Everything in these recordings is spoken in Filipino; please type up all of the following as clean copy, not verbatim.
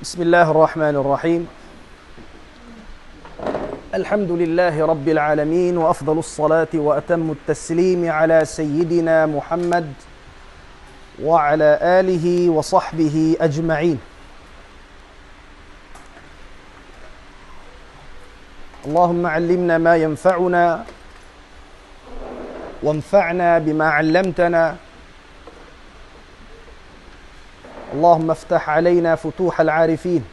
بسم الله الرحمن الرحيم. الحمد لله رب العالمين، وأفضل الصلاة وأتم التسليم على سيدنا محمد وعلى آله وصحبه أجمعين. اللهم علمنا ما ينفعنا وانفعنا بما علمتنا. اللهم افتح علينا فتوح العارفين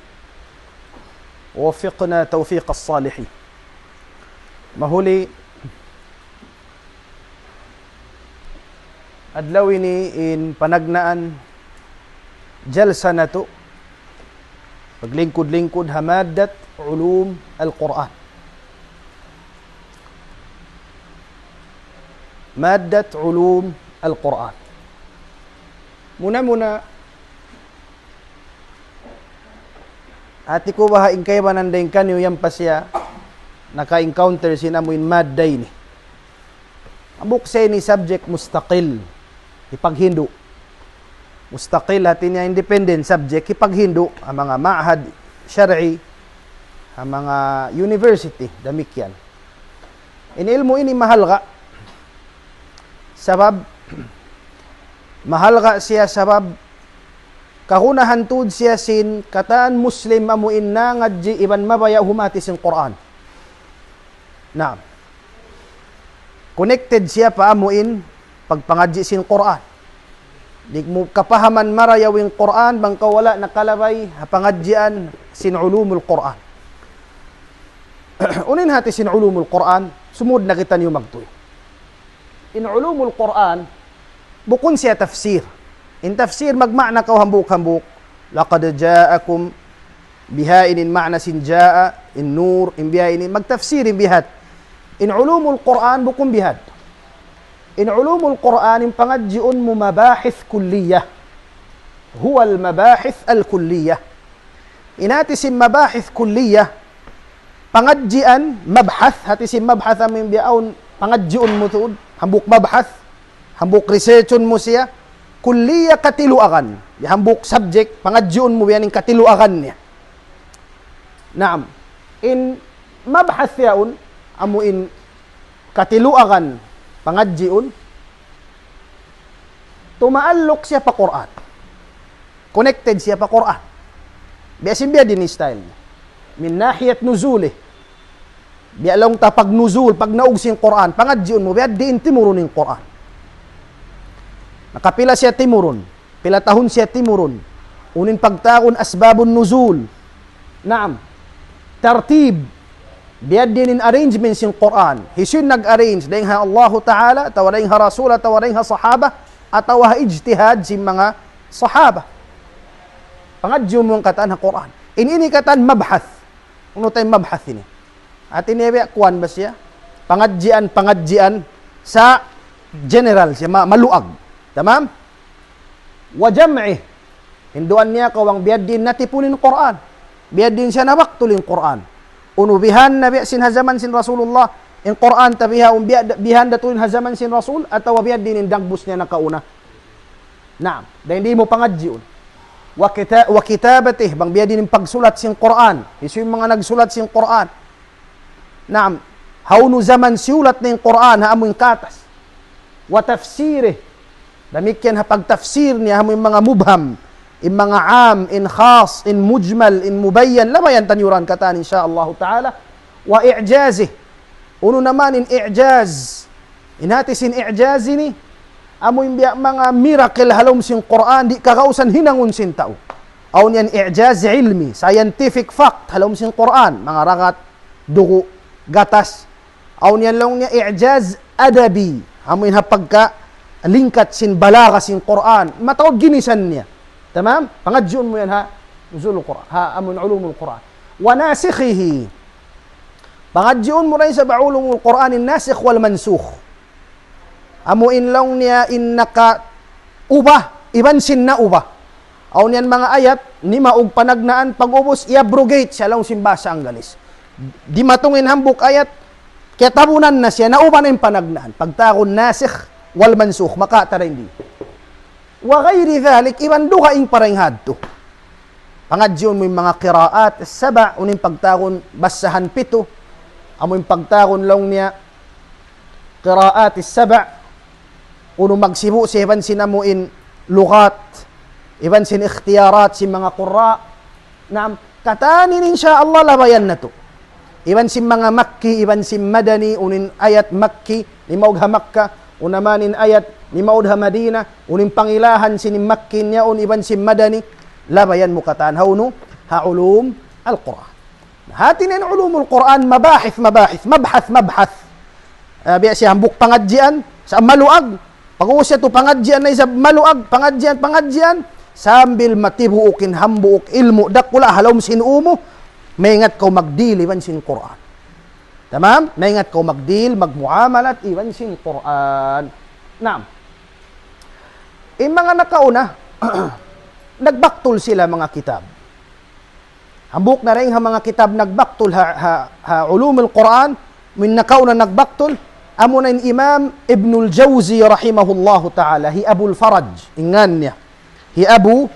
ووفقنا توفيق الصالحين. Mahuli, adlaw ini in panagnaan jalsa na to, paglingkod-lingkod hamadat ulum al-Quran. Maddat ulum al-Quran. Muna-muna, ati ko ba ingkay manandeng kanyo yang pasya naka-encounter sinamuin madday ni. Abuk say ni subject mustaqil, ipaghindo. Mustaqil hati niya independent subject, ipaghindo ang mga ma'had syar'i, ang mga university, damikyan. Inilmo ini mahal ka. Sabab, mahal ka siya sabab, kahunahan tud siya sin kataan Muslim amuin na ngadji iban mabaya humati sin Quran. Naam. Connected siya pa amuin pagpangadji sin Quran. Di mo kapahaman marayawing Quran bangka wala nakalabay pangadjian sin ulumul Quran. Unin hati sin ulumul Quran, sumud na kita niyo magtuy. In ulumul Quran, bukun siya tafsir. In tafsir magma'na kaw hambuk-hambuk. Laqad ja'akum bihainin ma'na sin ja'a, in nur, in bihainin, magtafsir in bihat. In ulumul Quran, bukum bihad. In ulumul Quran, in pangadjiun mo mabahith kulliyah. Huwa al-mabahith al-kulliyah. Inatisim mabahith kulliyah, pangadjian, mabhath, hatisim mabhath amin biyaon, pangadjiun mo tuod, hambuk mabhath, hambuk researchon mo siya, kulliya katiluakan. Hambuk subject, pangadjiun mo yan yung katiluakan niya. Naam. In mabhath yaon, amuin katiluakan, pangadjiun, tumaallok siya pa Quran. Connected siya pa Quran. Biasin biya din style niya. Min nahiyat nuzulih. Biya lang ta pag nuzul, pag naug siyang Quran, pangadjiun mo, biya diin timurun yung Quran. Nakapila siya timurun, pila tahon siya timurun, unin pagtakon asbabun nuzul. Naam, tartib, biad din in arrangements yung Quran. Hisun nag-arrange, dahil ha Allah Ta'ala, atawa dahil ha Rasul, atawa dahil ha Sahaba, atawa ha ijtihad si mga Sahaba. Pangadyo mo ang kataan ha Quran. Ini kataan mabhath. Ano tayong mabhath ini? At iniya, kuwan ba siya? Pangadjian sa general siya, maluag. Tamam? Wa jam'ih. Hinduan niya kawang biad din natipunin Quran. Biad din siya nabaktulin Quran. Unubihan na sin hazaman sin Rasulullah in Quran tabiha bihan datulin hazaman sin Rasul atawa biad din dagbus niya nakauna. Naam, dahil hindi mo pangadjiun. Wa kitabatih bang biad din pagsulat sin Quran. Isu yung mga nagsulat sin Quran. Naam, haunu zaman siulat na yung Quran ha amoy katas. Wa tafsirih. Damikyan ha pagtafsir niya amoy mga mubham. In mga am, in khas, in mujmal, in mubayyan, lamayan tanyuran kataan insyaallah ta'ala. Wa i'jazih. Uno naman in i'jaz. Inatis in i'jaz ini, amoy mga miracle halom sin Quran, di kakausan hinangun sin tao. Aw niyan i'jaz ilmi, scientific fact, halom sin Quran, mga ragat, dugo, gatas. Aw niyan lang niya i'jaz adabi, amoy ha pagka lingkat sin balaga sin Quran, matawag ginisan niya. Tamam? Pangadjiun mo yan ha, nuzulul Quran, ha, amun ulumul Quran. Wa nasikhihi. Pangadjiun mo rin sa ulumul Quran, in nasikh wal mansukh. Amuin lang niya in naka ubah, iban sin na ubah. Aw niyan mga ayat, ni maug panagnaan, pag-ubos, i-abrogate, siya lang simbasa ang galis. Di matungin hambuk ayat, kaya tabunan na siya, nauba na yung panagnaan. Pagtakon nasikh wal mansukh, makata rin di. Wa ghairi dhalik, iban duha ing parenghad to. Pangadyon mo yung mga qiraat, saba, uning pagtakon, basahan pito, amo yung pagtakon lang niya, qiraat, saba, uno magsibu si iban sinamuin lugat, iban sin ikhtiyarat si mga qurra, na katanin insya Allah labayan na to. Iban sin mga Makki, iban sin Madani, unin ayat Makki, ni maugha Makka, unamanin ayat ni maudha Madina, unin pangilahan sin Makki niya, iban sin Madani, labayan mo kataan hauno, ulum al-Quran. Hatin ang ulum al-Quran, mabahith, mabhath. Biya siya hambuk pangadjian, sa maluag, pag-uusya to pangadjian na isa maluag, pangadjian, sambil matibuukin hambuok ilmu, dakula halom sin umo, maingat kau magdil, iban sin Quran. Tamam? Maingat kau magdil, magmuamalat, iban sin Quran. Naam. Yung mga nakauna, nagbaktol sila mga kitab. Hambuk na rin mga kitab nagbaktol ulum al-Quran, min nakauna nagbaktol, amo na yung Imam Ibnul Jawzi rahimahullahu ta'ala, hi Abu al-Faraj, ingan niya. Hi Abu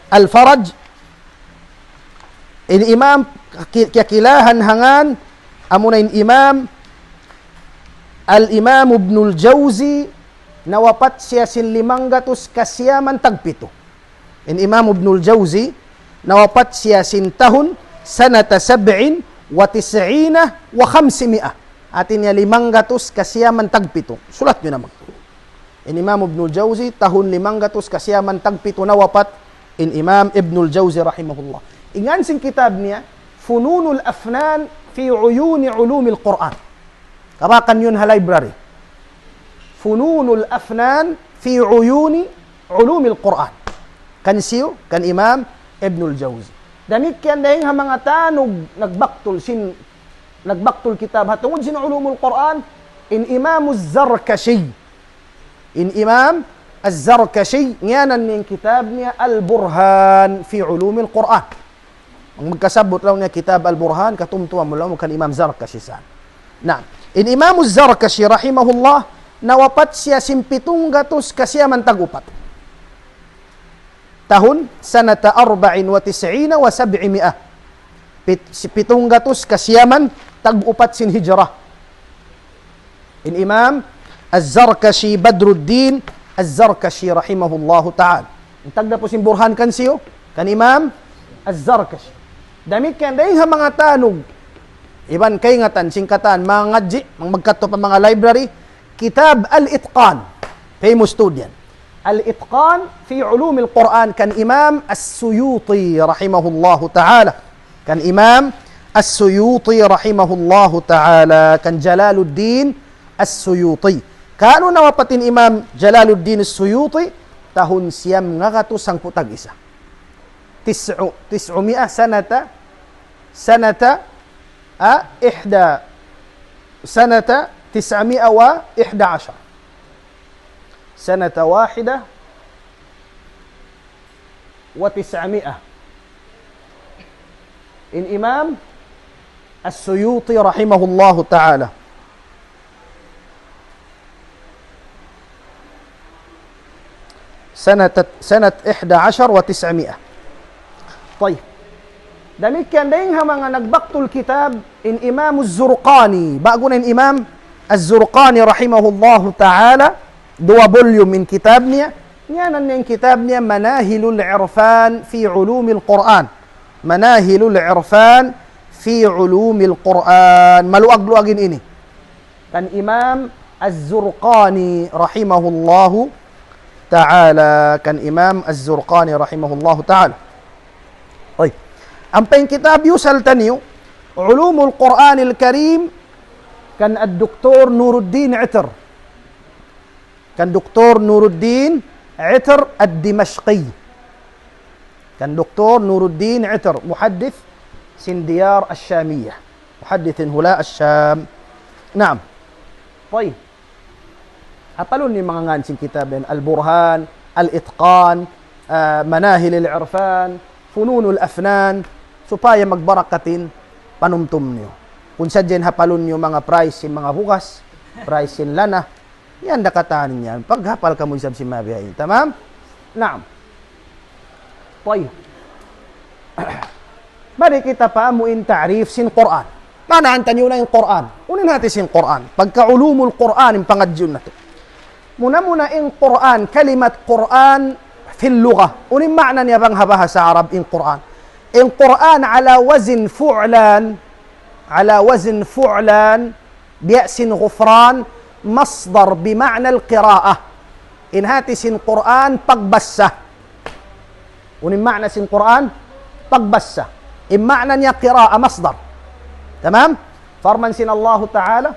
al-Faraj, in Imam, kakilahan hangan, amo na yung Imam, al-Imam Ibnul Jawzi, nawapat siya sin 500 kasyaman tagpito. In Imam Ibnul Jawzi, nawapat siya sin tahun, sanata 97 wa 500. Atin niya 500 kasyaman tagpito. Sulat nyo naman. In Imam Ibnul Jawzi, tahun 500 kasyaman tagpito nawapat, in Imam Ibnul Jawzi rahimahullah. Ingan sin kitab niya, Fununul Afnan fi Uyuni Ulumil Quran. Kabakan yun ha library. Fununul Afnan fi Uyuni Ulumil Quran. Kan siyo, kan Imam Ibnul Jawzi. Damit yan dahil mga tanog nagbaktol kitab hatungod sin ulumul Quran, in Imam az-Zarkashi. In Imam az-Zarkashi, nganan niyang kitab niya Al-Burhan fi Ulumil Quran. Ang magkasabot lang niya kitab Al-Burhan, katumtuan mo lang kan Imam Zarkashi san. Na, in Imam az-Zarkashi rahimahullah, nawapat siya simpitong gatos kasyaman tagupat. Tahun sanata 94 wa 700. Pitong gatos kasyaman tagupat sin hijrah. In Imam Az-Zarkashi Badruddin Az-Zarkashi rahimahullahu ta'ala. Tagda po sin Burhan kan siyo, kan Imam Az-Zarkashi. Damit kan dahil mga tanog, iban kay ngatan, singkatan, mga ngadji, magkato pa mga library, Kitab Al-Itqan, famous student. Al-Itqan fi Ulum al-Quran kan Imam As-Suyuti rahimahullahu ta'ala. Kan Imam As-Suyuti rahimahullahu ta'ala. Kan Jalaluddin As-Suyuti. Kano nawapatin Imam Jalaluddin As-Suyuti? Tahun siyam nga katusang putag isa. 900 sanata 911 سنة 900 إن إمام السيوطي رحمه الله تعالى. سنة 11 و900. طيب damit kan dahil mga nagbaktul kitab in Imam Az-Zurqani, bago na in Imam Az-Zurqani rahimahullahu ta'ala, 2 volume in kitab niya. Yan ang kitab niya, Manahilul Irfan fi Ulumil Quran. Manahilul Irfan fi Ulumil Quran. Maluag-luagin ini. Kan Imam Az-Zurqani rahimahullahu ta'ala. Kan Imam Az-Zurqani rahimahullahu ta'ala. Oy. Ang pang kitab yusal taniyo, Ulumul Quranil Karim, kan Ad-Doktor Nuruddin Itr. Kan Doktor Nuruddin Itr Ad-Dimashqi. Kan Doktor Nuruddin Itr, muhaddith sin diyar Ash-Shamiyah. Muhaddithin hula Ash-Sham. Naam. طيب. Hapalon ni mga ngansing kitab yan, Al-Burhan, Al-Itqan, Manahil al-Irfan, Fununul Afnan, supaya magbarakatin panumtum niyo. Kung sadyan hapalon niyo mga price sin mga bukas, price sin lana, yan dakatanin yan. Paghapal ka mo isab si mabiyayin. Tamam? Naam. Tayo. Bari kita pa muin ta'rif sin Quran. Nanaan tanyo na yung Quran. Unin natin sin Quran. Pagka ulumul Quran, yung pangadyon na to. Muna yung Quran, kalimat Quran fil lugha. Unin ma'na niya bang habaha sa Arab yung Quran? Yung Quran ala wazin fu'lan, bi'asin ghufran, masdar bima'na al-qira'ah. Inhati sin Quran pagbasa. Unin ma'na sin Quran pagbasa. In ma'na niya qira'ah masdar. تمام؟ فرمان سين الله تعالى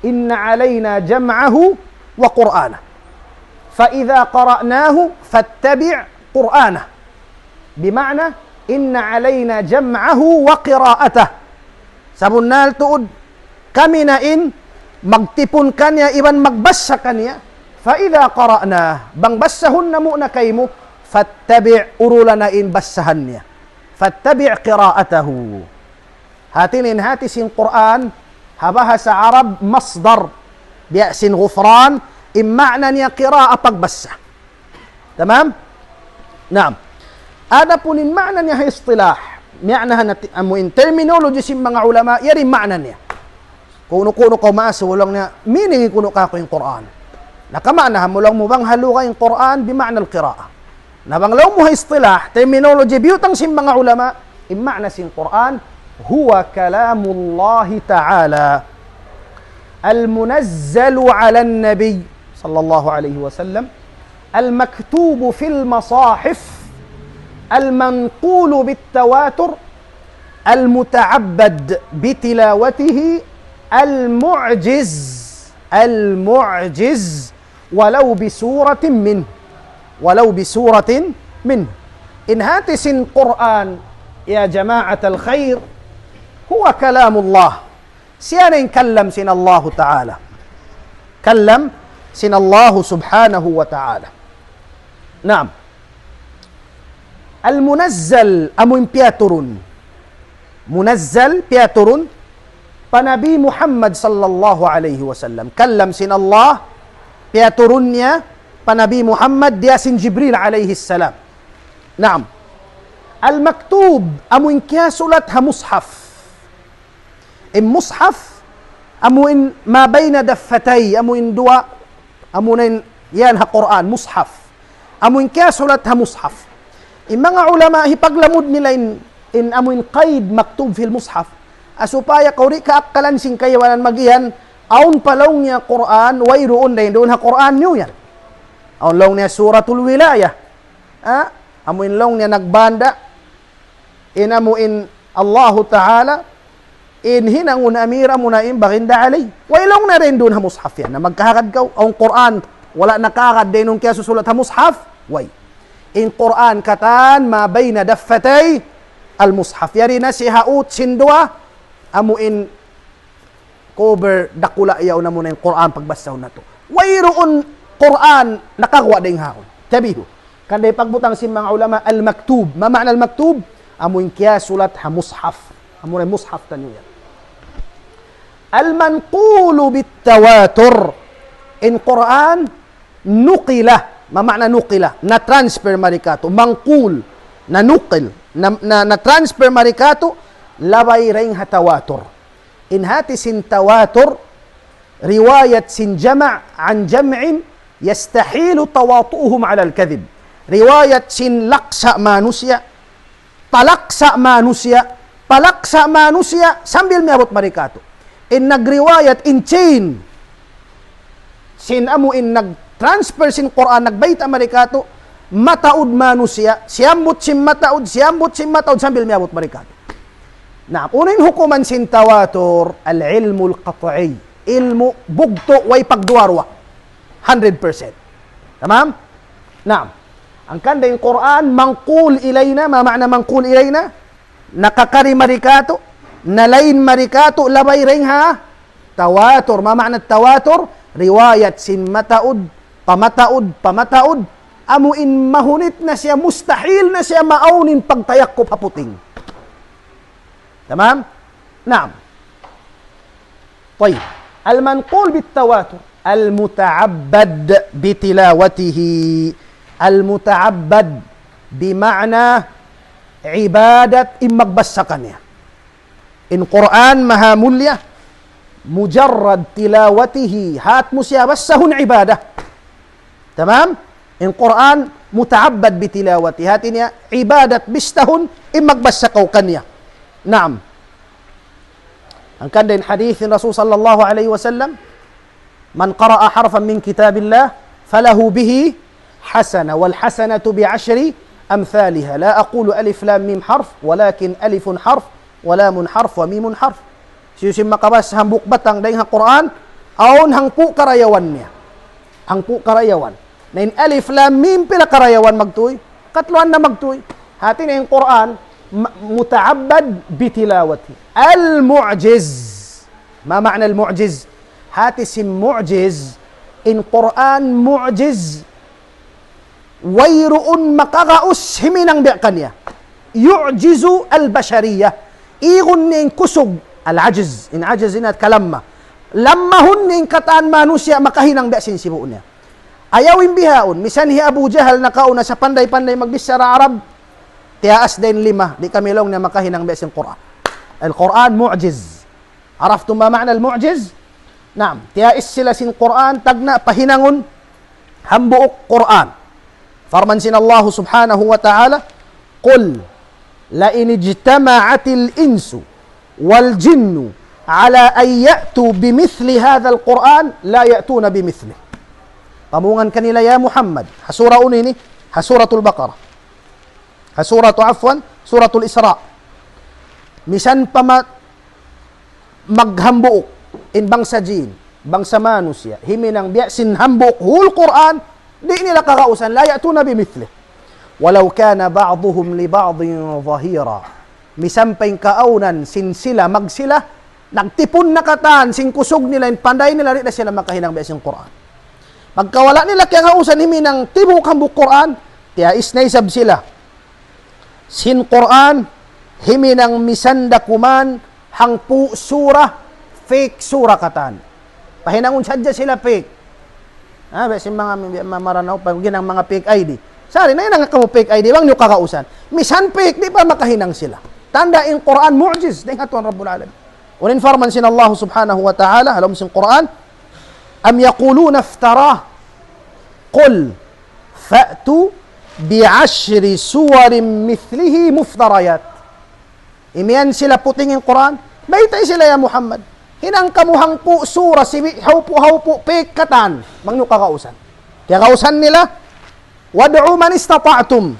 إن علينا جمعه وقرآنه فإذا قرأناه فاتبع قرآنه بمعنى إن علينا جمعه وقراءته سبنال تؤد كمنا إن مكتبون كان يا إبن مكبس كان يا فإذا قرأناه بان بسهن مؤنا كيمو فاتبع أرولنا إن بسهن فاتبع قراءته هاتين هاتي سين قرآن هبها عرب مصدر بيأس غفران إن معنى قراءة بس تمام نعم هذا بون إن معنى هي اصطلاح معنى أمو إن terminology سين mga علماء يري معنى كونو قوماس ولong meaning كونو كاكو إن قرآن نكمعنى هم ولong مبang haluga إن قرآن بمعنى القراءة نبang لو مو هي اصطلاح terminology بيوتang سين mga علماء إن معنى سين قرآن هو كلام الله تعالى المنزل على النبي صلى الله عليه وسلم المكتوب في المصاحف المنقول بالتواتر المتعبد بتلاوته المعجز ولو بسورة منه إن هاتس القرآن يا جماعة الخير هو كلام الله سيان كلم سين الله تعالى كلم سين الله سبحانه وتعالى نعم المنزل أمون بياترون منزل بياترون فنبي محمد صلى الله عليه وسلم كلم سين الله بياترونيا فنبي محمد دياسين جبريل عليه السلام نعم المكتوب أمون كاسلتها مصحف المصحف أمون ما بين دفتي أمون دواء أمون يانها قرآن مصحف أمون كاسلتها مصحف إما علماء هيبغلمود نila in أمون قيد مكتوب في المصحف أسupaya kauri kaakalan sing kayawanan magihan aun palong niya Quran wayroon din doon ha Quran niyo yan aun long niya suratul wilayah amun long niya nagbanda inamuin Allah Ta'ala inhinangun amira munaim baginda alay wailong na rin doon ha mushaf yan na magkakad ka ang Quran wala nakakad din nung kaya susulat ha mushaf way in Quran katan ma bayna daffatay al mushaf yari na si haut sindua amuin cover dakula yaw na muna yung Quran pagbasaw na to wayroon Quran nakagwa ding haon tabiho kanday pagbutang si mga ulama al maktub ma ma'na al maktub amuin kaya sulat ha mushaf amuin mushaf tanyo yan al manqulu bit tawatur in Quran nuqila ma ma'na nuqila na transfer marikato manqul na nuqil na transfer marikato labay ring hatawatur in hati sin tawatur riwayat sin jama' an jam'in yastahilu tawatu'uhum ala al-kadhib riwayat sin laksa manusya palaksa manusya sambil miabot marikato in nagriwayat in chain sin amu in nag-transfer sin Quran nagbayta marikato mataud manusya siyambot sin mataud sambil miabot marikato na unin hukuman sin tawatur al-ilmu al-qat'i ilmu bugto way pagduwarwa 100% tamam naam ang kanda yung Quran mangqul ilayna ma ma'na mangqul ilayna nakakari marikato nalain marikato labay ring ha tawatur ma ma'na tawatur riwayat sin mataud pamataud amuin mahunit na siya mustahil na siya maaunin pagtayakkop haputing تمام نعم طيب المنقول بالتواتر المتعبد بتلاوته المتعبد بمعنى ibadat imagbasa kanya. In Quran mahamulya, mujarrad tilawatihi, hat mo siya basahun ibadah. Tamam? In Quran, mutaabbad bitilawati, hati niya, ibadat bistahun, imagbasa kaw kanya. Naam. Ang kanda in hadith in Rasul sallallahu alaihi wasallam, man qara'a harfan min kitabillah, falahu bihi hasana, wal hasanatu bi'ashri أمثالها لا أقول ألف لام ميم حرف ولكن ألف حرف ولام حرف وميم حرف. Siyusim makabas hambuk batang dahil ang Quran aon hangpu karayawan niya. Hangpu karayawan. Na in alif lam mim pila karayawan magtuy. Katluan na magtuy. Hati na yung Quran mutaabbad bitilawati. Al-mu'jiz. Ma ma'na al-mu'jiz? Hati si mu'jiz in Quran mu'jiz. Wayruun makakaus himinang biya kanya. Yu'jizu al-bashariyah. Igun ning kusog al-ajiz. In ajiz inat kalamma. Lammahun ning kataan manusya makahinang biya sinsibu niya. Ayawin bihaon. Misan hi Abu Jahal nakauna sa panday-panday magbisara Arab. Tiyaas din 5. Di kami long na makahinang biya sin Quran. Al-Quran mu'jiz. Araftum ma ma'na al-mu'jiz? Naam. Tiyaas sila sin Quran. Tagna pahinangon hambuok Quran. Farman sin Allah subhanahu wa ta'ala, Qul, la inijtama'atil insu wal jinnu ala an ya'tu bimithli hadha al-Quran, la ya'tuna bimithli. Pamungan kanila ya Muhammad. Hasura unini, hasuratul Baqarah. Suratul Isra. Misan pa maghambuok in bangsa jin, bangsa manusya, himinang biya sin hambuok hul Quran, di nila kakausan, la ya'tuna bimithli. Walau kana ba'duhum li ba'din zahira. Misampay kaaunan, sin sila, magsila, nagtipon na kataan, sin kusog nila, panday nila, rin na sila makahinang biya sin Quran. Pagkawala nila kaya kausan, himinang tibok hambuk Quran, tiya isnaysab sila. Sin Quran, himinang misanda kuman, hangpu surah, fake surah katan. Pahinangon sadya sila fake. Besin mga maranaw pag ginang mga fake ID. Sari na yun nga fake ID, wang nyo kakausan. Misan fake, di pa makahinang sila. Tanda in Quran, mu'jiz. Dahil hatuan Rabbul Alamin. Unin farman sin Allah subhanahu wa ta'ala, alam sin Quran, am yakuluna iftarah, qul, fa'tu bi'ashri suwarin mithlihi muftarayat. Imiyan sila putingin Quran, baytay sila ya Muhammad. Hinang kamuhang po sura, haupo, pekatan, mangyo kakausan. Kaya kausan nila, wad'u man istata'tum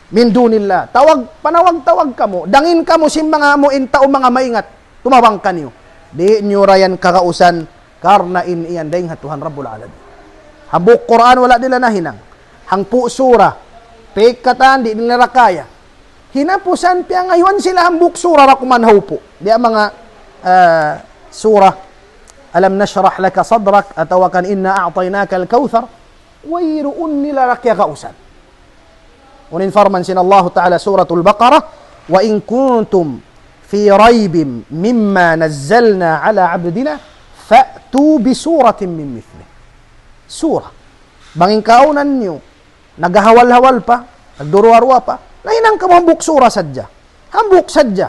min dunillah. Panawag-tawag kamo, dangin kamo sin mga muinta o mga maingat, tumawang kanyo. Di nyo rayan kakausan, karna in iyan, dahing hatuhan Rabbul Alamin. Hambuk Quran, wala nila na hinang. Hangpo sura, pekatan, di nila rakaya. Hinapusan, piya ngayon sila hambuk sura, rakuman haupo. Di ang mga, surah alam nashrah laka sadrak atawa kan inna a'tainaka al-kautsar wayruun nila rakya kausan. Unin farman sin Allah ta'ala suratul Baqarah wa in kuntum fi raibin mimma nazzalna ala 'abdina fa'tu bi suratin min mithlihi. Surah banging kaunan nyo nagahawal-hawal pa, nagduruwa-ruwa pa, lainang ka hambuk surah sadya. Hambuk sadya.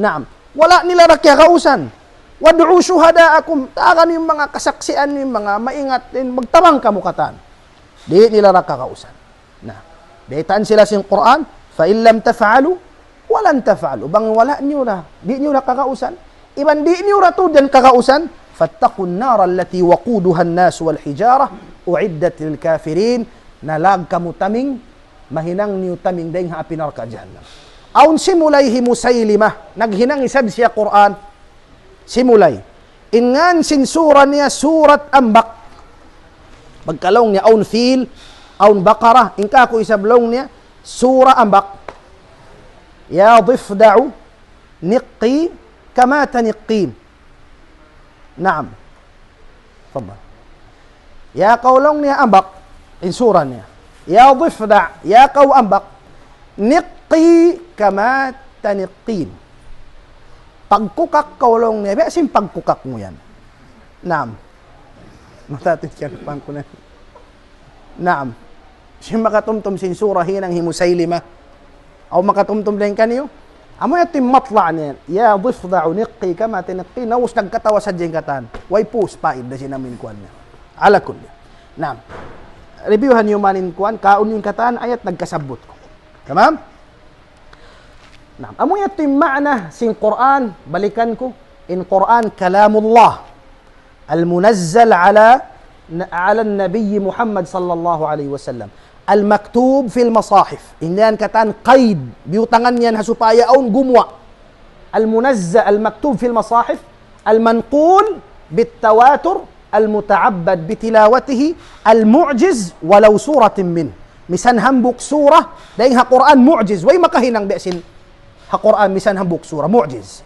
Naam, wala nila rakya kausan. Wad'u syuhadaakum, takan yung mga kasaksian, yung mga maingat, magtamang kamukatan. Di nila rakakausan. Nah, daytaan sila sin Quran, fa in lam taf'alu, walan taf'alu. Bang wala niyo na, di niyo rakakausan. Iban di niyo ratu dan kakausan, fattaqun nar allati waquduha an-nas wal hijarah, uiddat lil kafirin, nalag kamutaming, mahinang niyo taming dayng ha pinarka jahannam. Aun simulayhi Musaylimah, naghinang isab siya Quran, simulay. Ingan sinsura niya surat Ambak. Pagkalong niya aun fil, aun Baqarah, ingka ko isablong niya sura Ambak. Ya difda'u niqqi kama taniqqin. Naam. Fadal. Ya kaulong niya Ambak, in sura niya. Ya difda', ya kaw Ambak, niqqi kama taniqqin. Pagkukak kaulong niya, besin pagkukak mo yan. Naam. Matatin siya ko na. Naam. Siya makatumtum sin sura hinang hi Musaylimah. أو makatumtum din kanyo. Amo yato yung matla niya. Ya dhifda'u niqi kama tiniqi. Naus nagkatawa sa jengkatan. Way pus paid na sinamin kuan niya. Ala kulli. Naam. Reviewhan yung manin kuan. Kaun yung kataan ayat nagkasabot ko. Tamam? Naam. Amo yato yung ma'na sin Quran. Balikan ko. In Quran kalamullah. Al-munazzal ala النبي محمد صلى الله عليه وسلم. المكتوب في المصاحف إنيان كتان قيد بيوتنgan yan supaya aun gumwa المنزل المكتوب في المصاحف المنقول بالتواتر المتعبد بتلاوته المعجز ولو سورة منه misan hambuk surah daing ha Quran mu'jiz way makahinang besin ha Quran misan hambuk surah mu'jiz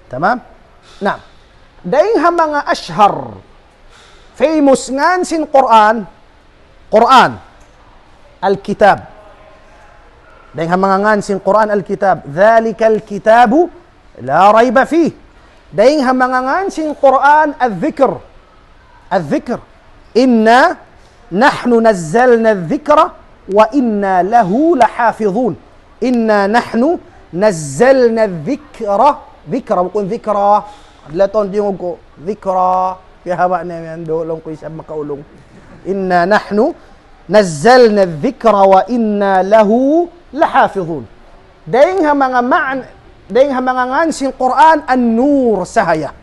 tamam na daing ha mga ashhar famous ngan sin Quran Al-Kitab. Dahil mga ngansin Quran Al-Kitab. Dhalika al-kitabu la rayba fih. Dahil mga ngansin Quran Al-Dhikr. Al-Dhikr. Inna nahnu nazzalna al-dhikra wa inna lahu lahafidhun. Inna nahnu nazzalna al-dhikra. Dhikra. Bukun dhikra. Laton diyong ko. Dhikra. Kaya hawa na yan. Dolong ko isang makaulong. Inna nahnu nazzalna adh-dhikra wa inna lahu lahafizun. Daing ha mga ngansin Quran an-nur sahaya.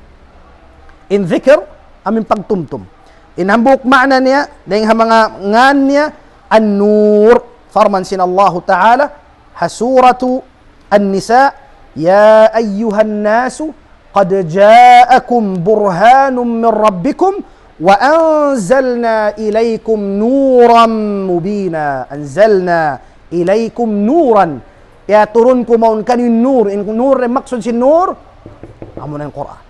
In dhikr amin pagtumtum. In hambuk ma'na niya daing ha mga ngan niya an-nur farman sin Allah Ta'ala ha suratu an-nisa ya ayyuhan nasu qad ja'akum burhanun min rabbikum وأنزلنا إليكم نورا مبينا أنزلنا إليكم نورا يا ترونكم مون كان النور إن نور مقصود النور أمون القرآن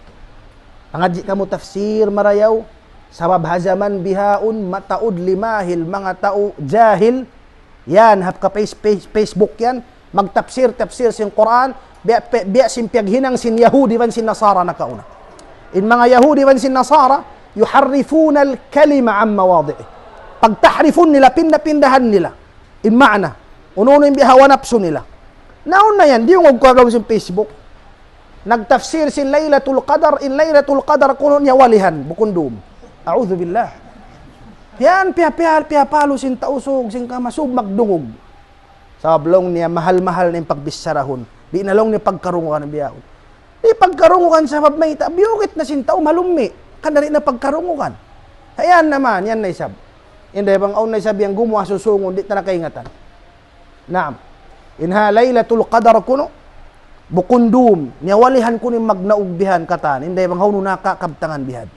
أنجي kamu tafsir marayaw sabab hazaman bihaun mataud limahil mga tao jahil yan hap ka Facebook yan magtafsir sin Quran biya sin piyaghinang sin Yahudi van sin Nasara na kauna in mga Yahudi van sin Nasara yuharrifuna al-kalima an mawadhi'i. Pag tahrifun nila, pindahan nila. In ma'na. Ununo yung bihawanapso nila. Naon na yan, di yung magkawag sa Facebook. Nagtafsir sin Laylatul Qadar, in Laylatul Qadar kuno niya walihan, bukundum. A'udhu billah. Yan, pihapalo sin tausog, sin kamasug, magdungog. Sablong niya, mahal-mahal na yung pagbisarahon. Di nalong niya pagkarungukan ng biyahon. Di pagkarungukan sa mabmayta, biyukit na sin tao, malumi. Kanari na pagkarungukan. Ayan naman, yan na isab. Hindi bang aun na isab yung gumawa susungon, di na nakaingatan. Naam. Inha Laylatul Qadar kuno, bukundum, niyawalihan ko ni magnaugbihan katan, hindi bang hauno nakakabtangan bihad.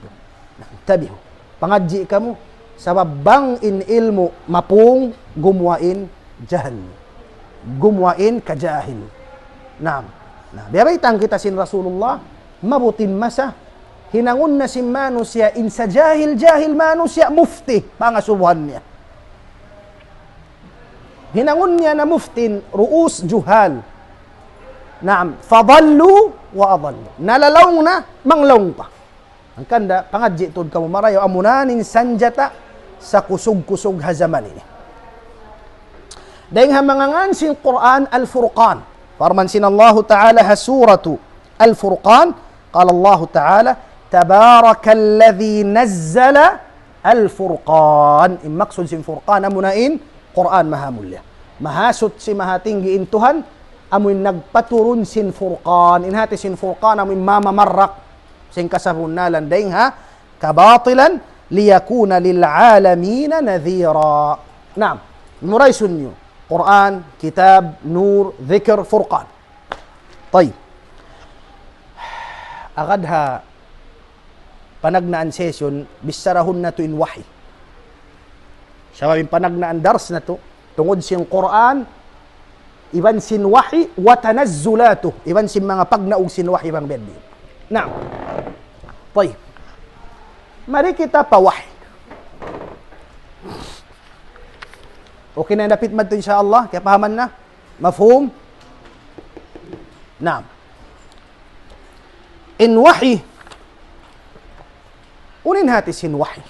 Tabiho. Pangadji ka mo, sababang in ilmo, mapung, gumuwain, jahil. Gumuwain, kajahil. Naam. Biyabaitan kita sin Rasulullah, mabutin masa, hinangun na si manusya in sa jahil manusya mufti pangasubuhan niya. Hinangun niya na muftin ruus juhal. Naam, fadallu wa adallu. Nalalawng na, manglawng pa. Ang kanda, pangadji tod ka mo marayo, amunanin sanjata sa kusog-kusog hazaman ini. Dahil hamangangan sin Quran al-Furqan. Farman sin Allah Ta'ala ha suratu al-Furqan. Qala Allah Ta'ala, Tabarakalladhi nazzala al-Furqan. Maksud sin Furqan amunain Quran mahamulya. Mahasot si mahatinggi intuhan amoy nagpaturun sin Furqan. Inhati sin Furqan amoy mamamarrak sin kasabunalan daing ha kabatilan liyakuna lil'alamin nadhira. Naam, muraysun niyo. Quran, kitab, nur, dhikr, Furqan. Tayyib. Agadha panagnaan session, bisarahon na to in wahi. Sababing panagnaan dars na to, tungod siyang Quran, iban sin wahi, wa tanazzulatu, iban sin mga pagnaog sin wahi bang beddi. Now, tayo, mari kita pa wahi. Okay na napit man to insyaAllah, kaya pahaman na, mafhum? Now, in wahi, unin hati sin wahi.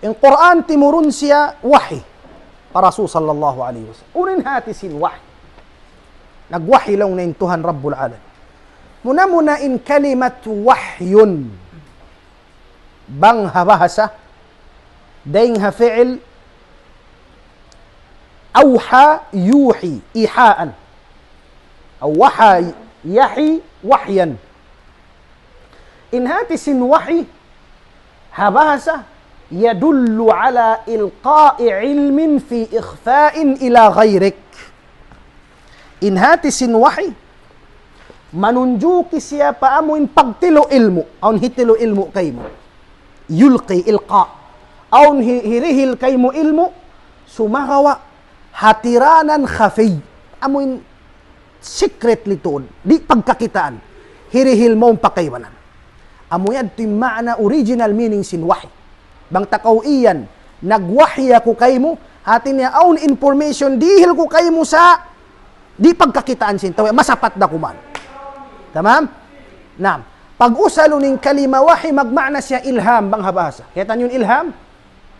In Quran timurun siya wahi. para Rasul sallallahu alaihi wasallam. Unin hati sin wahy. Nagwahy lang na Tuhan Rabbul Alamin. Muna in kalimat wahyun. Bang habahasa. Daing ha fi'il. Awha yuhi. Ihaan. Awaha yahi wahyan. In hati sin wahy. Habahasa. Yadullu ala ilqa'i ilmin fi ikhfa'in ila ghayrik. In hati sin wahy, manunjuki siya paamuin pagtilo ilmo, aun hitilo ilmo kay mo. Yulqi ilqa. Aun hirihil kay mo ilmo, sumagawa hatiranan khafi. Amuin secret litoon, di pagkakitaan. Hirihil mo pakaywanan. Amuyan ito yung maana original meaning sin wahy. Bang takaw iyan, nagwahya ko kay mo, hatin niya aun information, dihil ko kay mo sa di pagkakitaan sin tawi, masapat na kuman. Tamam? Naam. Pag-usalo ning kalima wahy, magmana siya ilham, bang habasa. Kita yun ilham?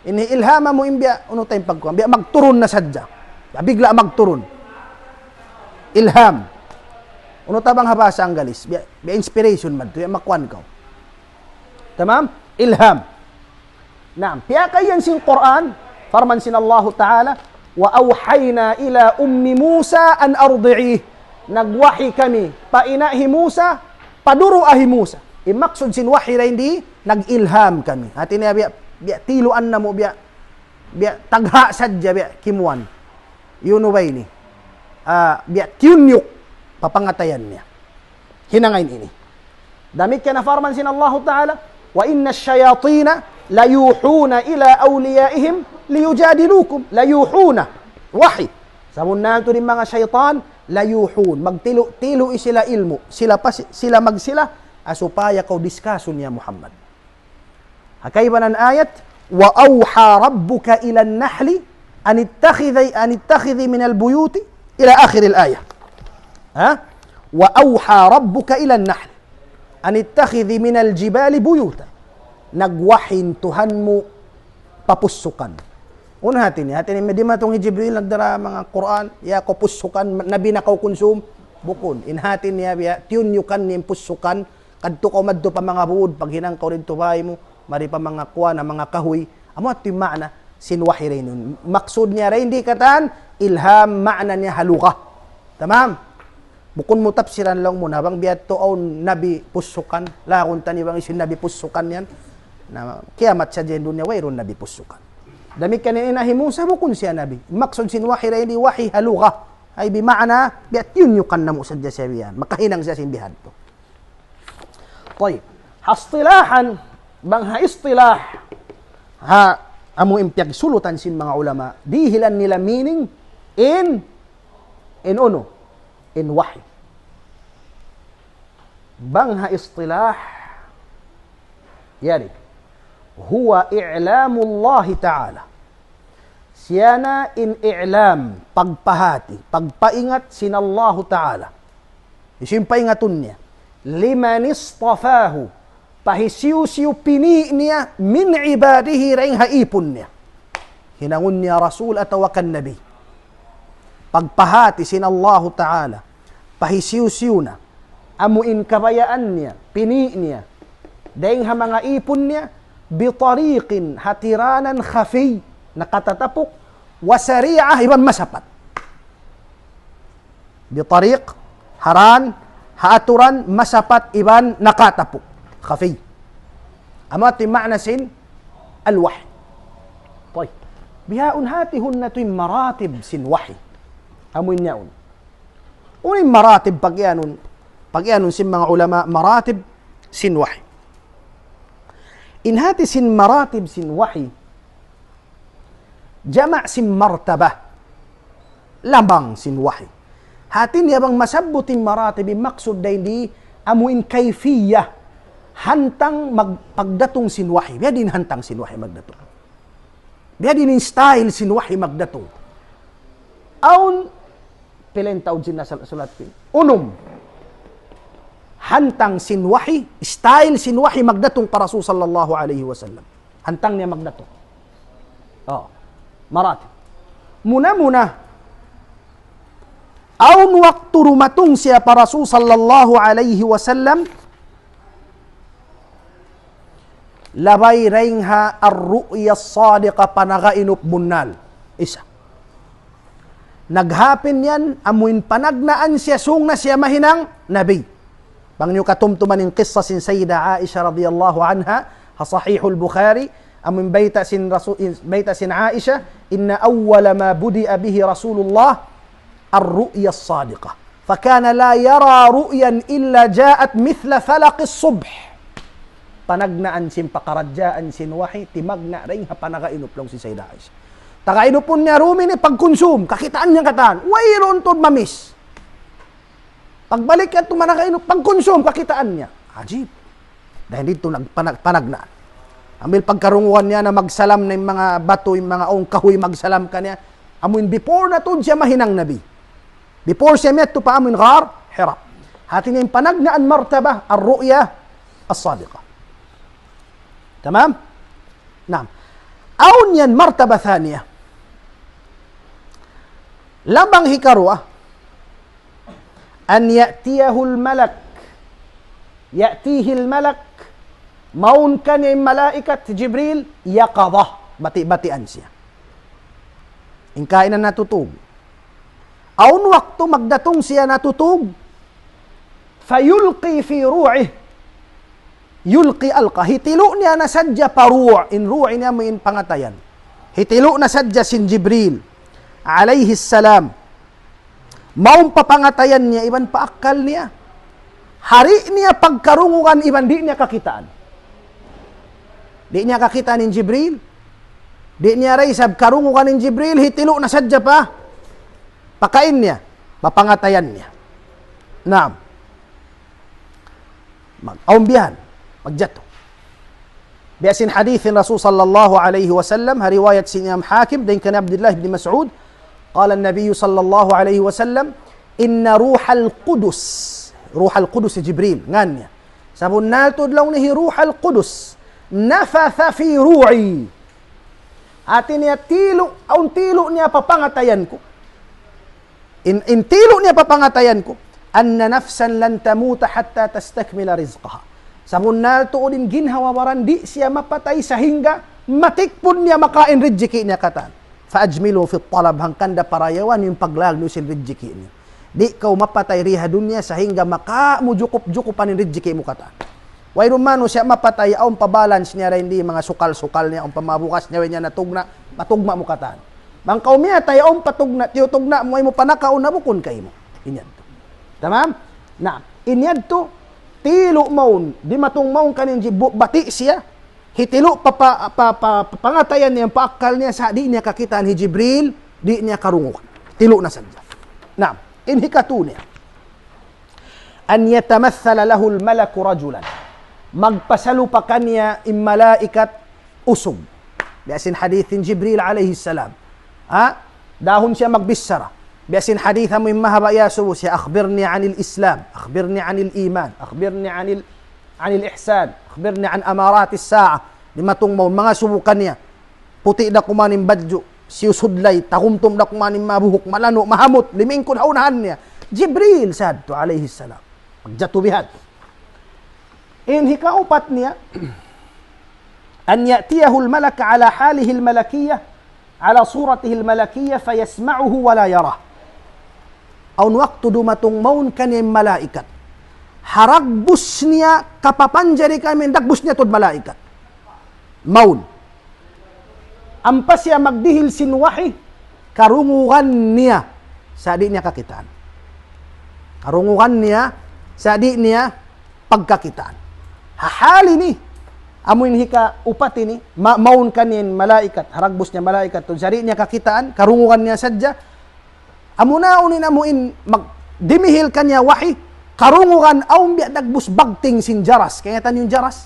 Ini-ilhama mo imbya, ano tayong pagkuhan? Biya magturun na sadya. Bigla magturun. Ilham. Ano ta bang habasa ang galis? Biya inspiration man. Biya makuan ka. Tamam? Ilham. Naam. Piya kayan sin Quran, farman sin Allah Ta'ala, wa awhayna ila ummi Musa an ardi'ih. Nagwahi kami painahi Musa, paduro ahi Musa. Imaksud sin wahi ra hindi nag-ilham kami. Hati niya biya tiluan na mo biya tagha sadya biya kimwan. Yuno bay ni. Biya tiunyuk papangatayan niya. Hinangain ini. Damit ka na farman sin Allah Ta'ala, wa inna asyayatina layuhuna ila awliyaihim liyujadilukum. Layuhuna. Wahi. Samun na ito din mga syaitan, layuhun. Magtilo sila ilmo. Sila magsila, asupaya kaw diskasun niya Muhammad. Hakay ba ng ayat? Wa awha rabbuka ila nahli an ittakhidhi min albuyuti ila akhir al-ayah. Ha? Wa awha rabbuka ila nahli an ittakhidhi min aljibali buyuta. Nagwahin Tuhan mo papussukan. Una hatin di matong Jibril nagdara mga Quran, ya ko pussukan, nabi na kaw konsum, bukon. Inhatin niya, biya, tiyunyukan niyang pussukan, kadto ko madto pa mga buod, pag hinang kaw rin tubay mo, mari pa mga kuwan, mga kahoy, amo at yung maana, sinwahi rin nun. Maksud niya rin, di katan, ilham, maana niya haluka. Tamam? Bukon mo tapsiran lang muna, bang biya to on nabi pussukan, lakon tani bang isin nabi pussukan yan, na kiamat sa dyan dunya, wayron nabi pussukan. Damit kanina Musa, bukon siya nabi. Maksud sin wahi rin, wahi haluka. Ay bimaana, biya tiyunyukan na mo sa dyan siya biyan. Makahinang siya simbihan to. Toy, hastilahan, bang haistilah, amo impyag sulutan sin mga ulama, dihilan nila meaning in wahi. Bang haistilah, yari, huwa i'lamullahi ta'ala. Siyana in i'lam, pagpahati, pagpaingat sinallahu ta'ala. Isin paingatun niya. Liman istafahu, pahisiw-siw pini niya min ibadihi ring haipon niya. Hinangun niya Rasul at tawakan Nabi. Pagpahati sinallahu ta'ala, pahisiw-siw na, amuin kabayaan niya, pini niya, dahing ha mga ipon niya, bitariqin hatiranan khafi, nakatatapok, wasari'ah, ibang masapat. Bitariq, haran, haaturan, masapat, ibang nakatapok, khafi. Amati ma'na sin, al-wahy. Toy, bihaun hatihun na to'y maratib sin wahy. Amuin niya un. Unin maratib pagyanon sin mga ulama, maratib sin wahy. Inhati sin maratib sin wahy, jama' sin martabah, lambang sin wahy. Hatin niya bang masabutin maratib, maksud day di amuin kayfiyah, hantang magpagdatong sin wahy. Biya din hantang sin wahy magdatong. Biya din style sin wahy magdatong. Aun, pilen taon sin nasa sulat pin. Hantang sin wahy, style sin wahy magdatong para Rasul sallallahu alaihi wasallam. Hantang niya magdatong. Oh, maratib. muna-muna, aun waktu rumatong siya pa Rasul sallallahu alaihi wasallam, labay rengha ar-ru'ya as-sadiqa panagainup bunnal. Isa. Naghapin yan, amuin panagnaan siya, sung na siya mahinang nabi. Bangyo katumtuman ng qissa sin Sayyida Aisha radiyallahu anha, ha sahihul Bukhari, amuin bayta sin Aisha, inna awwala ma budi'a bihi Rasulullah ar-ru'ya as-sadiqa. Fakana la yara ru'yan illa ja'at mithla falaq as-subh. Panagnaan sin pakaradyaan sin wahi, timagna rin ha panagainup lang si Sayyida Aisha. Tagainupon niya rumi ni pagkonsum, kakitaan niya kataan, wayron tod mamis. Pagbalik at tumanakainup, pagkonsum, kakitaan niya. Ajib. Dahil dito panagnaan. Ambil pagkarunguhan niya na magsalam ng mga bato, yung mga ong kahoy magsalam ka niya. Amun before na tod siya mahinang nabi. Before siya meto pa amun ghar, hirap. Hati niya yung panagnaan martaba, ar-ru'ya as-sadiqa. تمام؟ نعم. أو نيان مرتبة ثانية لبن هكروة أن يأتيه الملك مون كان ملائكة جبريل يقظة bati ansya. In kainan natutog. Aun waktu magdatong siya natutog, fayulqi fi ru'ih. Yulqi alqa. Hitilo niya na sadya paru'. In ru'i niya may pangatayan. Hitilo na sadya sin Jibril alayhi salam. Maong papangatayan niya, iban paakal niya. Hari niya pagkarungukan, iban di niya kakitaan. Di niya kakitaan ni Jibril. Di niya raisab karungukan ni Jibril, hitilo na sadya pa. Pakain niya, papangatayan niya. Naam. Mag-aumbihan. Magjato. Biasin hadithin Rasul sallallahu alaihi wasallam, riwayat si Imam Hakim dan kan Abdullah bin Mas'ud, qala an-nabiy sallallahu alaihi wasallam, inna ruhal qudus Jibril ngannya. Sabun natod law ni ruhal qudus nafatha fi ru'i. Atin niya tilo niya papangatayan ko. In tilo niya papangatayan ko, anna nafsan lan tamuta hatta tastakmila rizqaha. Sabon na tuodin ginhawawaran, di siya mapatay sa hingga, matikpon niya makain rijiki niya katan. Faajmilu fi talab, hangkanda parayawan yung paglagno sin rijiki niya. Di kau mapatay riha dunya sa hingga makamujukup-jukupan yung rijiki mo katan. Wayron mano siya mapatay, aong pabalance niya rin di mga sukal-sukal niya, aong pamabukas niya niya natugna, matugma mo katan. Bangkaw miya tayo aong patugna, tiyutugna mo ay mo panakaon na bukon kayo mo. Inyad to. Tamam? Na, inyad to, tilo maun, di matong maun kanin bati siya, hitilo pangatayan niya, paakal niya sa di niya kakitaan ni Jibril, di niya karungukan. Tilo na sadya. Na, inhikatu niya. An yatamathala lahu al-malaku rajulan. Magpasalo pa kanya in malaikat usog. Biasin hadithin Jibril alayhi salam. Dahon siya magbisara. بأسين حديث من مهب يا سوس أخبرني عن الإسلام أخبرني عن الإيمان أخبرني عن الإحسان أخبرني عن أمارات الساعة لما تنمون mga subukan niya puti na kumanin badyo siyusudlay takumtum na kumanin mabuhok malano mahamot limingkod haunahan niya Jibril sadto alayhi salam magjatubihat in hikaupat niya an ya'tiyahu al-malak ala halihi al-malakiyyah ala suratihi al-malakiyyah fayasma'uhu wa la yarah. Aun waktu dumatong maun kaniyang malaikat. Haragbus niya, kapapanjari kami, dagbus niya tod malaikat. Maun. Ampas siya magdihil sinwahi, karunguhan niya, sa di niya kakitaan. Karunguhan niya, sa di niya pagkakitaan. Hahali ni, amuin hika upati ni, maun kaniyang malaikat, haragbus niya malaikat, tod sa di niya kakitaan, karunguhan niya sadya, amunaunin amuin magdimihil kanya wahi karungukan aum biya dagbus bagting sin jaras kaya tan yung jaras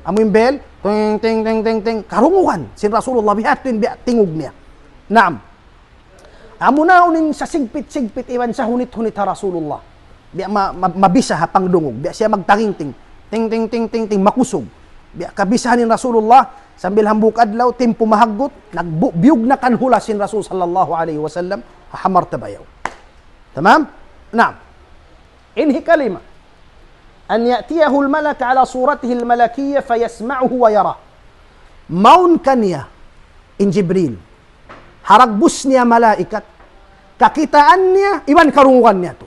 amuin bel ting ting ting ting ting karungukan sin Rasulullah bihatin biya tingog niya naam amunaunin sa sigpit iwan sa hunit-hunit ha Rasulullah biya mabisa ha pangdungog biya siya magtanging ting ting ting ting ting ting makusog kabisahanin Rasulullah sambil hambuk adlaw tempo mahaggot nagbiyog na kanhula sin Rasul sallallahu alaihi wasallam hamar tabayaw. Tamam? Naam. Inhi kalima an ya'tiyahu al-malak ala suratihi al-malakiyyah fayasma'uhu wa yarah. Maun kaniya in Jibril. Haragbus niya malaikat. Kakitaan niya, iban karunguan niya to.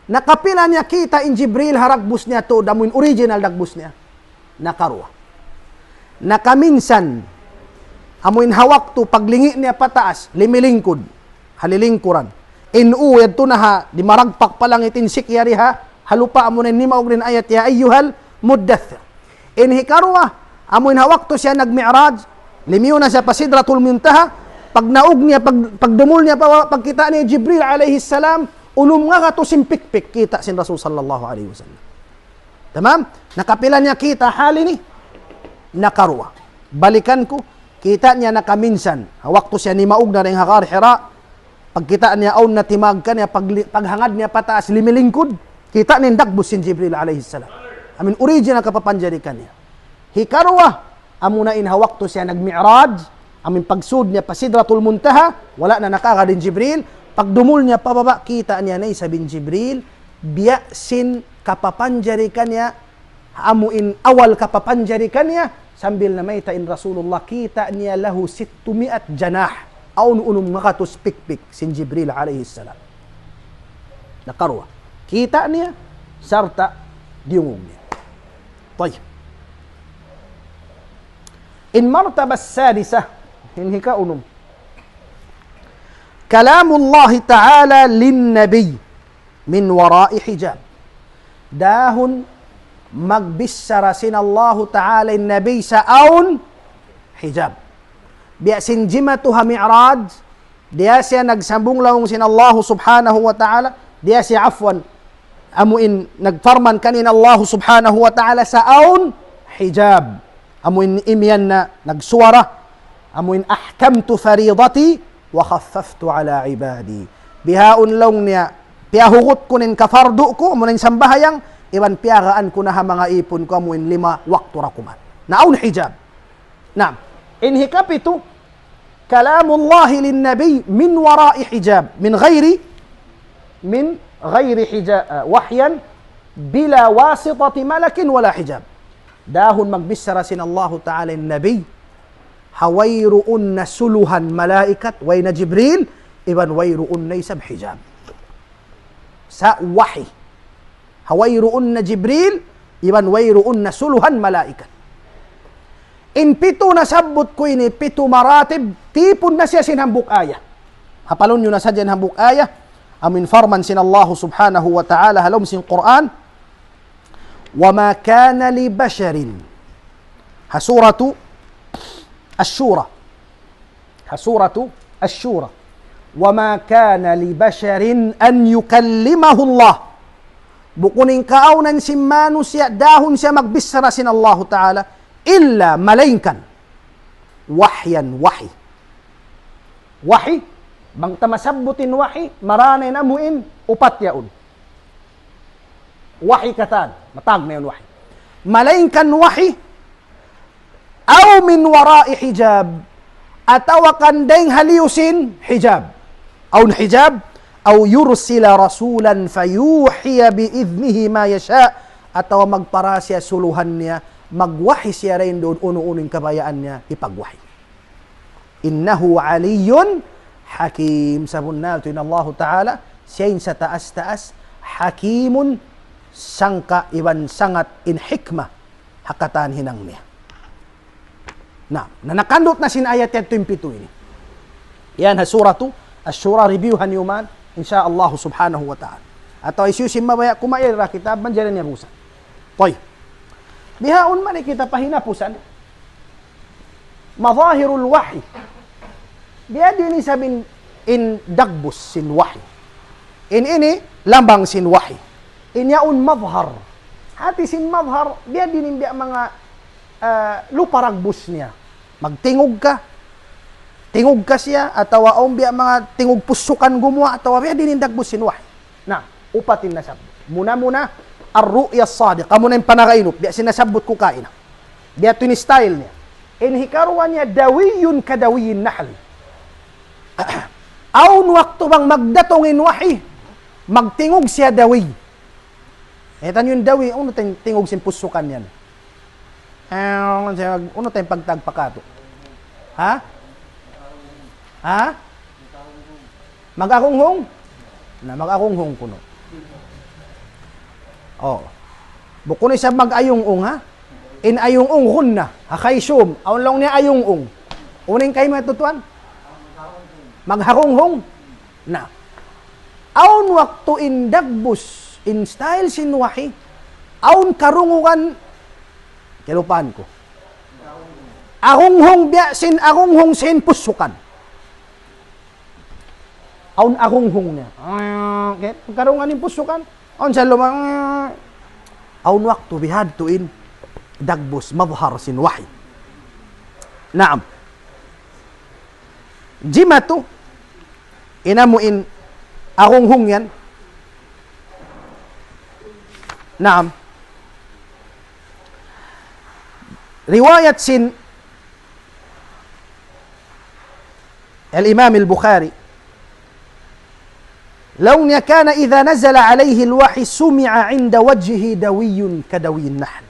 Nakapila niya kita in Jibril, haragbus niya to, damuin original dagbus niya. Nakarwa. Nakaminsan, amuin hawak to, paglingi niya pataas, limilingkod, halilingkuran. Inuyad to na ha, di maragpak palang itinsik yari ha, halupa amunin ni maugrin ayat ya ayyuhal muddathir. Inhikarwa, amuin hawak to siya nagmi'raj, limiyo na siya pasidratul muntaha, pag naug niya, pagdumul niya, pagkita ni Jibril alayhi salam, ulum nga ka to simpikpik, kita sin Rasul sallallahu alaihi wasallam. Tamam? Nakapila niya kita, hali ni, nakarwa. Balikan ko, kita niya nakaminsan, hawak to siya ni maug na rin hakar hira, pagkita niya aun na timag ka niya, paghangad niya pataas, limilingkod, kita niya dagbus sin Jibril alayhi salam. Amin, original kapapanjarikan niya. Hikarwa, amunain hawak to siya nagmi'raj, amin pagsud niya pasidratul muntaha, wala na nakakadin Jibril, pagdumul niya pababa, kita niya na isabing Jibril, biya sin kapapanjarikan niya, amuin awal kapapanjarikan niya, sambil na may tain Rasulullah, kita niya lahu 600 janah, aun unum makatus pikpik, sin Jibril alaihi salam. Nakarwa. Kita niya, sarta diungong niya. Tayyip. In martaba sadisah, hinhi ka unum. Kalamullah ta'ala lin-nabi min wara'i hijab. Dahon magbissara sin Allah ta'ala in-nabi sa aun hijab. Biya sinjimatu ha mi'raj, diya siya nagsambung lahong sin Allah subhanahu wa ta'ala, diya siya afwan, amuin nagfarman kanin Allah subhanahu wa ta'ala sa aun hijab. Amuin imyan na nagsuwara, amuin ahkamtu faridati wa khaffaftu ala ibadi. Bihaon long niya, piyahugot ko nin kafardo ko, amuin sambahayang, iban piyagaan ko na ha mga ipon ko, amuin 5 waktu rakuman. Naun hijab. Naam. Inhikapitu, kalamullahi linnabi min warai hijab, min ghairi hijab, wahyan, bila wasitati malakin wala hijab. Dahon magbisara sin Allah Ta'ala yung Nabi, hawayruun na suluhan malaikat, way na Jibril, iban wayruun na isab hijab. Sa wahi. Hawayruun na Jibril, iban wayruun na suluhan malaikat. In 7 na sabot ko ini, 7 maratib, tipon na siya sinhambuk ayah. Hapalon nyo na sa dyan hambuk ayah, amin farman sin Allah Subhanahu wa Ta'ala, halom sin Quran, وَمَا كَانَ لِبَشَرٍ سورة الشورى سورة الشورى وَمَا كَانَ لِبَشَرٍ أَنْ يُكَلِّمَهُ اللَّهُ bukunin kaunan si manusia dahon siya magbisara sin Allah Ta'ala illa malainkan wahyan wahi bang tamasabutin wahi maranay na muin upat yaun wahi katan, matag na yun wahi. Malainkan wahi, aw min warai hijab, atawakan deng haliusin hijab. Aun hijab, aw yursila rasulan fayuhiya biidnihi ma yasha, atawa magparasya suluhan niya, magwahi siya rin doon uno-uning kabayaan niya, ipagwahi. Innahu aliyun hakim. Sabun na ito Allah Ta'ala, siya sa taas-taas, hakimun, sangka iban sangat in hikmah hakatan hinang niya. Nanakandot na sin ayat 27 ini. Yan ha suratu Asy-Syura reviewhan yuman insyaallah subhanahu wa ta'ala. Atau isyusim mabaya kumair ra kitab man jalan yang usan. Toy. Bihaon man kita pahinapusan mazahirul wahyi. Dia dini sabin in dagbus sin wahyi. In ini lambang sin wahyi. Inyaun mazhar. Hati sin mazhar, dia dinimbiak mga luparagbus niya. Magtingog ka siya, atau biak mga tingog pusukan gumawa, atau biak dinindagbus sin wahy. Upatin na sabdo. Muna-muna, ar-ru'ya as-sadiq. Amo na yung panakainop. Biya sinasabot ko kain. Biya ito ni style niya. Inhikaruan niya dawiyun kadawiyin nahl. Aun waktu bang magdatongin wahi, magtingog siya dawi. Etan yung dawi, ano tayong tingog sin pusukan yan? Ano tayong pagtagpakato? Ha? Ha? Mag-akunghong? Na mag-akunghong kuno. Oh. Bukun siya mag-ayong-ong ha? In-ayong-ong hun na. Hakay siyum. Aun lang niya ayong-ong. Uning kayo matutuan? Maghakunghong na. Aun waktu in dagbus, in style sinwahi, aun karungukan, kilupaan ko. Akunghong biya, sin akunghong sin pusukan. Aun akunghong niya. Okay? Karungan yung pusukan. Aun sa lumang, aun waktu bihad tuin, dagbus, madhar sinwahi. Naam. Jimatu, inamuin akunghong yan. Naam. Riwayat sin الإمام البخاري لو كان إذا نزل عليه الوحي سمع عند وجهه دوي كدوي النحل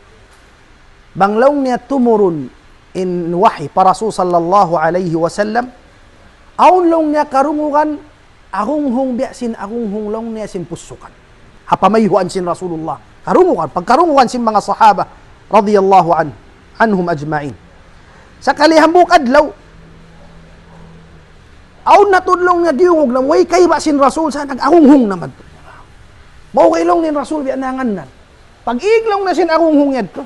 بang لو tumurun in wahi para Rasul sallallahu alaihi wasallam aun long niya karungukan akunghong biasin akunghong long niya sin pusukan hapamayhuan sin Rasulullah karungukan pagkarungukan sin mga sahaba radhiyallahu anhum ajma'in sa kalihambuk adlaw aun natudlong nga diungog na way kay ba sin Rasul sa nag-akunghong naman. Mao kay long ni Rasul bi anangan nan. Pag iglong na sin akunghong yadto.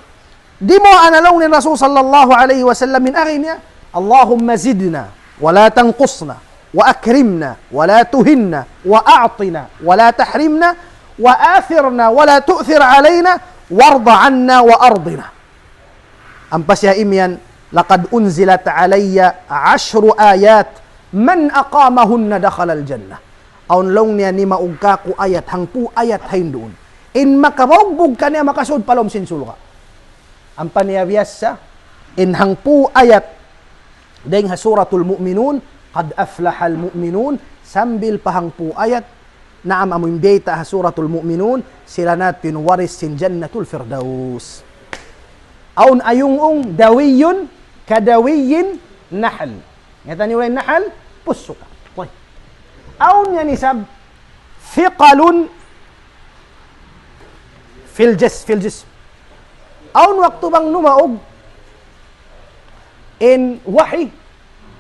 Di mo analong ni Rasul sallallahu alaihi wasallam min akin niya, Allahumma zidna wa la tanqusna wa akrimna wa la tuhinna wa a'tina wa la tahrimna wa athirna wa la tu'thir alaina warda 'anna wa ardina. Ampas ya imyan laqad unzilat alayya 10 ayat man aqamahunna dakhala al-jannah. Aun long niya ni maugka ko ayat hangpu ayat hain doon. In makabagbog ka niya makasud palom sin sulka. Ang paniyabiyasa in hangpu ayat deng ha suratul mu'minun qad aflahal mu'minun sambil pahangpu ayat naam amun beta ha suratul mu'minun sila natin waris sin jannatul firdaus. Aun ayung dawiyun kadawiyin nahl. Ngatan niyo yung nahal pusuka. Toy. Aun yan isab thiqalun fil jism. Aun waktu bang numaog in wahi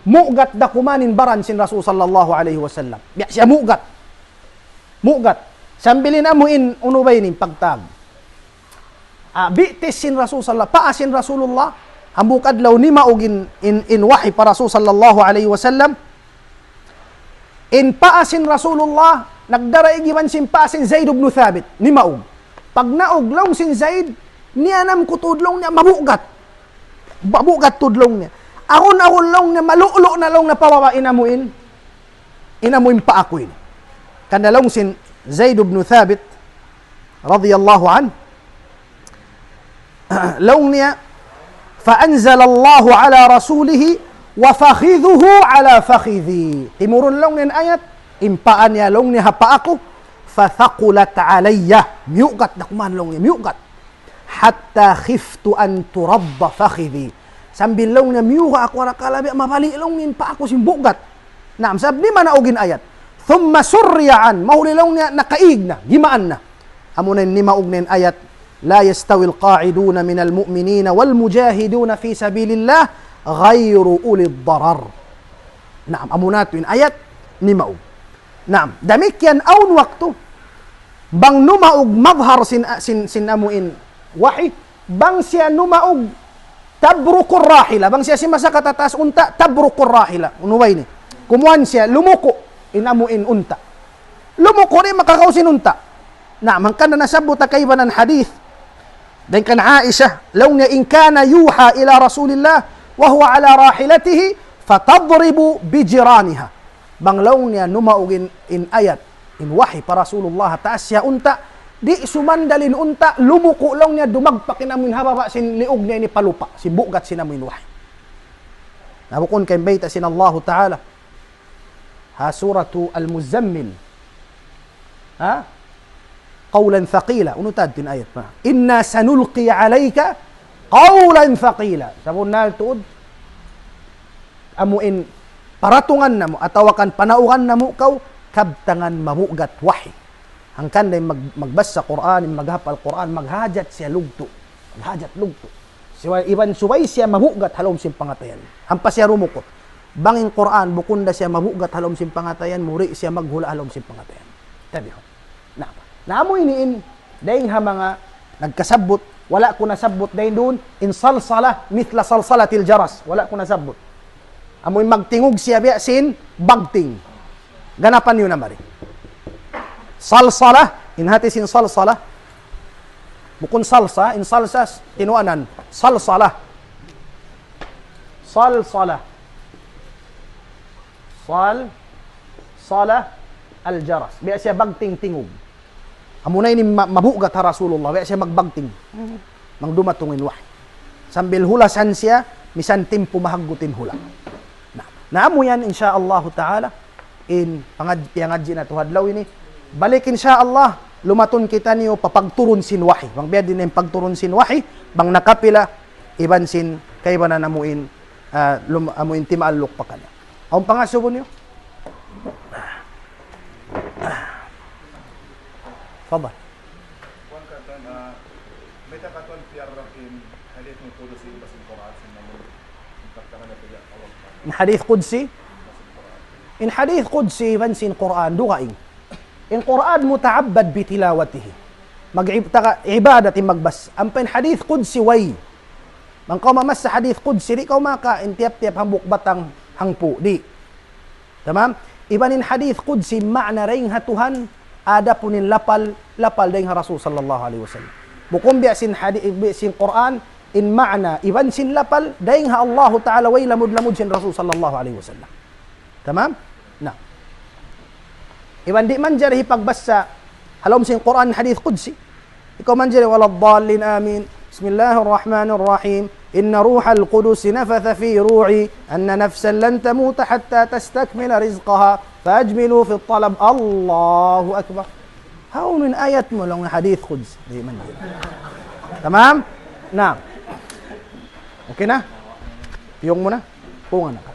mugat dakumanin baran sin Rasul sallallahu alaihi wasallam. Biya siya mugat. Sambilin mo in unubay nin pagtag. Bi'tis sin Rasul sallallahu paasin Rasulullah hambukad law ni maugin in wahi para Rasul sallallahu alaihi wasallam in paasin Rasulullah nagdara igiman sin paasin Zaid ibn Thabit ni maug pag nauglong sin Zaid nianam kutudlong niya mabugat tudlong niya ahon long niya malulo na long na pawawa inamuin paakuin kanalong sin Zaid ibn Thabit radiyallahu an long niya فأنزل الله على رسوله وفخذه على فخذي timurun long nin ayat impaan niya long ni hapa ako fathaqulat alayya miugat na kuman long niya miugat hatta khiftu an turadda fakhidhi sambil long niya miuga ako rakalabi mapali long nin pa ako simbugat naam sabni man naugin ayat thumma surriyaan mahuli long niya nakaig na gimaan na amunan ni maug nin ayat لا يستوي القاعدون من المؤمنين والمجاهدون في سبيل الله غير أولي الضرر. نعم أمونات من آيات نماؤ. نعم دمكيان أون وقته بang numaug مظهر sin amuin wahi bang siya numaug tabrukur rahila bang siya simasa katatas unta tabrukur rahila unuway ni kumuan siya lumuko inamuin unta lumuko rin makakausin unta. Na'am kan na nasabot kaybanan hadith dan kan Aisyah law in kana yuha ila Rasulillah wa huwa ala rahilatihi fatadribu bijiraniha bang law niya numaugin in ayat in wahi para Rasulullah taasya unta Di sumandalin unta, lumuko lang niya, dumagpa kinamin hababa, sin liog niya ni palupa, si bugat sinamin wahi. Nabukon kay bayta sin Allah Ta'ala. Ha, suratu Al-Muzammil. Ha? Qawlan thaqila. Unutad tin ayat pa. Inna sanulqi alayka qawlan thaqila. Sabon na tuod, amuin, paratungan na mo, atawakan panaukan na mo, kaw, kabtangan mamugat wahi. Hangkan day magbasa Quran, maghapal Quran, maghajat siya lugto. Maghajat lugto. Iban subay siya mamugat halom sim pangatayan. Hampas siya rumukot. Banging Quran, bukunda siya mamugat halom sim pangatayan, muri siya maghula halom sim pangatayan. Tabi ho. Naamoy iniin, dahil ha mga nagkasabot, wala ko nasabot dahil doon, insalsala, mithla salsalatil jaras. Wala ko nasabot. Amoy magtingog siya biya sin bagting. Ganapan yun na mari. Salsala, inhati sin salsala. Bukun salsa, in salsas, tinuanan. Salsala. Salsala. Sala al-jaras. Biya siya bagting tingog. Amunay ni mabugat ha Rasulullah. Biya siya magbagting. Mangdumatungin wahi. Sambil hulasan siya, misan timpo mahagutin hula. Naamo yan insyaallah ta'ala. In pangadji na tuhadlaw ini. Balik insyaallah, lumaton kita niyo papagturun sin wahi. Bang biya din yung pagturun sin wahi, bang nakapila, iban sin, kay ba na namuin, amuin timaalok pa kanya. Ang pangasubon niyo? Fadal. Kuan katan, may takatuan piyarang in hadith ng Qudusi basin Quran sin namun impaktakan na pila Allah. In hadith Qudsi? In hadith Qudsi, iban sin Quran, dugaing. In Quran muta'abbad bitilawatihi. Mag-ibadati magbas. Ang pen hadith Qudsi way. Mang kau mamas sa hadith Qudsi, di kau maka intiap-tiap hambuk batang hangpu. Di. Tamam? Ibanin hadith Qudsi, ma'na ring hatuhan, ada punin lapal dahing Rasul sallallahu alaihi wasallam. Bukum biya sin hadith, sin Quran, in ma'na, iban sin lapal, dahing ha Allah Ta'ala way lamud-lamud sin Rasul sallallahu alaihi wasallam. Tamam? Nah. Iban di man jari pagbasa halom sin Quran hadith Qudsi. Ikaw man jari waladdallin amin. Bismillahirrahmanirrahim. Inna ruhal qudus nafatha fi ru'i anna nafsan lan tamuta hatta tastakmila rizqaha fajmilu fi talab. Allahu akbar. Haun min ayat mo lang hadith Qudsi. Di man jari. Tamam? Nah. Okay na? Piyong mo na? Pungan na.